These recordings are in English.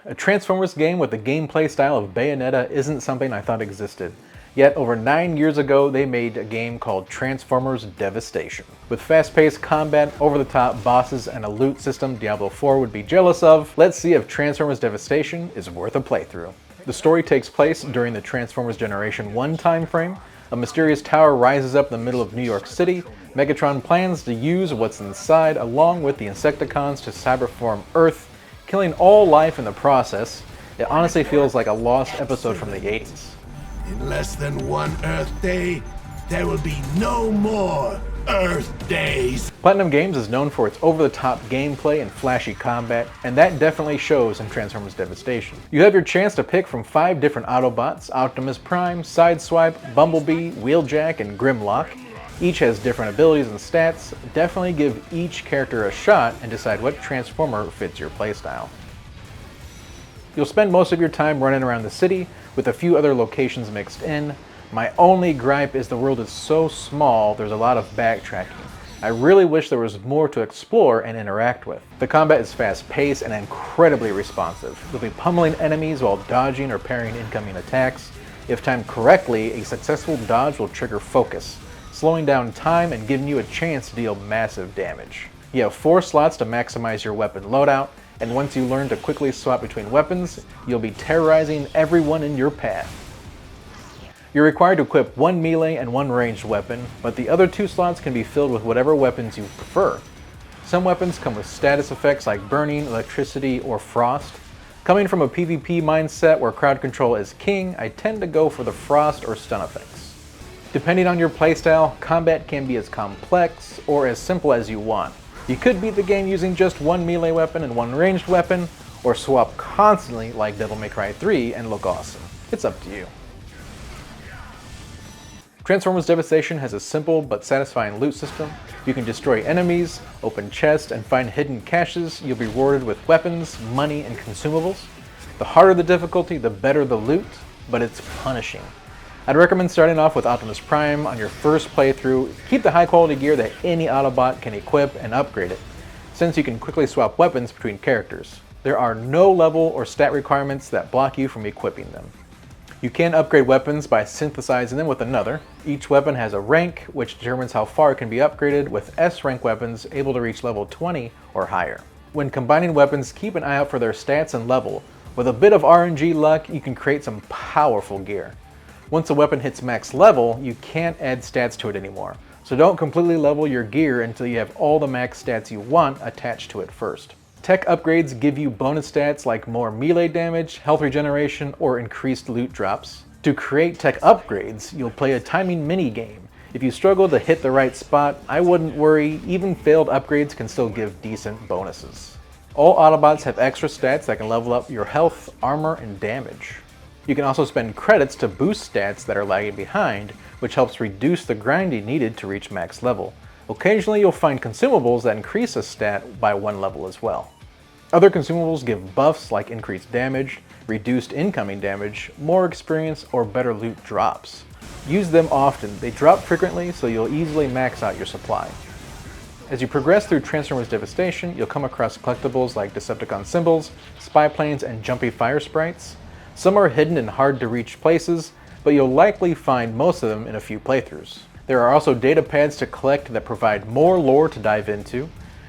A Transformers game with the gameplay style of Bayonetta isn't something I thought existed. Yet, over 9 years ago, they made a game called Transformers Devastation. With fast-paced combat, over-the-top bosses, and a loot system Diablo 4 would be jealous of, let's see if Transformers Devastation is worth a playthrough. The story takes place during the Transformers Generation 1 timeframe. A mysterious tower rises up in the middle of New York City. Megatron plans to use what's inside along with the Insecticons to cyberform Earth, killing all life in the process. It honestly feels like a lost episode from the 80s. In less than one Earth Day, there will be no more Earth Days. Platinum Games is known for its over-the-top gameplay and flashy combat, and that definitely shows in Transformers Devastation. You have your chance to pick from 5 different Autobots: Optimus Prime, Sideswipe, Bumblebee, Wheeljack, and Grimlock. Each has different abilities and stats. Definitely give each character a shot and decide what Transformer fits your playstyle. You'll spend most of your time running around the city, with a few other locations mixed in. My only gripe is the world is so small, there's a lot of backtracking. I really wish there was more to explore and interact with. The combat is fast-paced and incredibly responsive. You'll be pummeling enemies while dodging or parrying incoming attacks. If timed correctly, a successful dodge will trigger focus, slowing down time and giving you a chance to deal massive damage. You have 4 slots to maximize your weapon loadout, and once you learn to quickly swap between weapons, you'll be terrorizing everyone in your path. You're required to equip 1 melee and 1 ranged weapon, but the other 2 slots can be filled with whatever weapons you prefer. Some weapons come with status effects like burning, electricity, or frost. Coming from a PvP mindset where crowd control is king, I tend to go for the frost or stun effects. Depending on your playstyle, combat can be as complex or as simple as you want. You could beat the game using just 1 melee weapon and 1 ranged weapon, or swap constantly like Devil May Cry 3 and look awesome. It's up to you. Transformers Devastation has a simple but satisfying loot system. You can destroy enemies, open chests, and find hidden caches. You'll be rewarded with weapons, money, and consumables. The harder the difficulty, the better the loot, but it's punishing. I'd recommend starting off with Optimus Prime on your first playthrough. Keep the high quality gear that any Autobot can equip and upgrade it, since you can quickly swap weapons between characters. There are no level or stat requirements that block you from equipping them. You can upgrade weapons by synthesizing them with another. Each weapon has a rank, which determines how far it can be upgraded, with S rank weapons able to reach level 20 or higher. When combining weapons, keep an eye out for their stats and level. With a bit of RNG luck, you can create some powerful gear. Once a weapon hits max level, you can't add stats to it anymore, so don't completely level your gear until you have all the max stats you want attached to it first. Tech upgrades give you bonus stats like more melee damage, health regeneration, or increased loot drops. To create tech upgrades, you'll play a timing mini-game. If you struggle to hit the right spot, I wouldn't worry, even failed upgrades can still give decent bonuses. All Autobots have extra stats that can level up your health, armor, and damage. You can also spend credits to boost stats that are lagging behind, which helps reduce the grinding needed to reach max level. Occasionally you'll find consumables that increase a stat by 1 level as well. Other consumables give buffs like increased damage, reduced incoming damage, more experience, or better loot drops. Use them often. They drop frequently, so you'll easily max out your supply. As you progress through Transformers Devastation, you'll come across collectibles like Decepticon symbols, spy planes, and jumpy fire sprites. Some are hidden in hard to reach places, but you'll likely find most of them in a few playthroughs. There are also data pads to collect that provide more lore to dive into.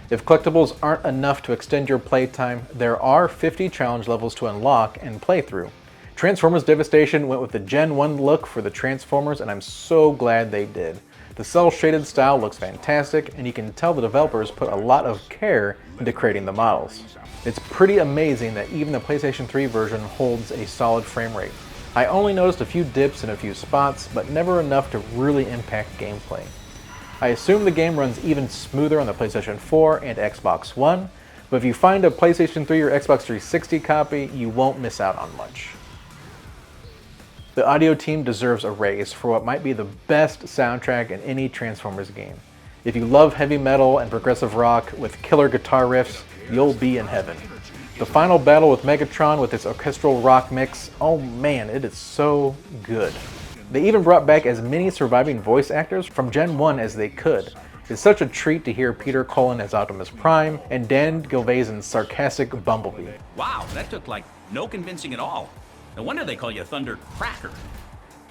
If collectibles aren't enough to extend your playtime, there are 50 challenge levels to unlock and play through. Transformers Devastation went with the Gen 1 look for the Transformers, and I'm so glad they did. The cel-shaded style looks fantastic, and you can tell the developers put a lot of care into creating the models. It's pretty amazing that even the PlayStation 3 version holds a solid frame rate. I only noticed a few dips in a few spots, but never enough to really impact gameplay. I assume the game runs even smoother on the PlayStation 4 and Xbox One, but if you find a PlayStation 3 or Xbox 360 copy, you won't miss out on much. The audio team deserves a raise for what might be the best soundtrack in any Transformers game. If you love heavy metal and progressive rock with killer guitar riffs, you'll be in heaven. The final battle with Megatron with its orchestral rock mix, oh man, it is so good. They even brought back as many surviving voice actors from Gen 1 as they could, It's such a treat to hear Peter Cullen as Optimus Prime and Dan Gilvazin's sarcastic Bumblebee. Wow, that took like no convincing at all. No wonder they call you Thunder Cracker.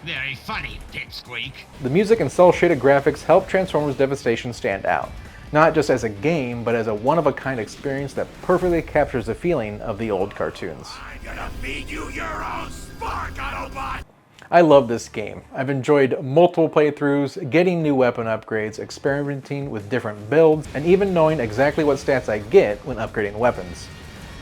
Very funny, Pipsqueak. The music and cel-shaded graphics help Transformers Devastation stand out, not just as a game, but as a one-of-a-kind experience that perfectly captures the feeling of the old cartoons. I'm gonna feed you your own spark, Autobot! I love this game. I've enjoyed multiple playthroughs, getting new weapon upgrades, experimenting with different builds, and even knowing exactly what stats I get when upgrading weapons.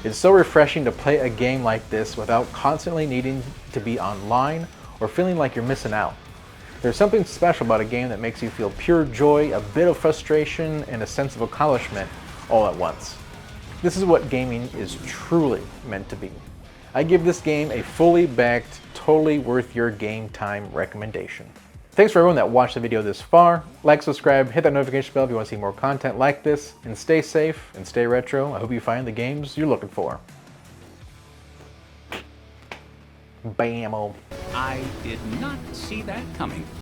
It's so refreshing to play a game like this without constantly needing to be online or feeling like you're missing out. There's something special about a game that makes you feel pure joy, a bit of frustration, and a sense of accomplishment all at once. This is what gaming is truly meant to be. I give this game a fully backed, totally worth your game time recommendation. Thanks for everyone that watched the video this far. Like, subscribe, hit that notification bell if you want to see more content like this, and stay safe and stay retro. I hope you find the games you're looking for. Bam-o. I did not see that coming.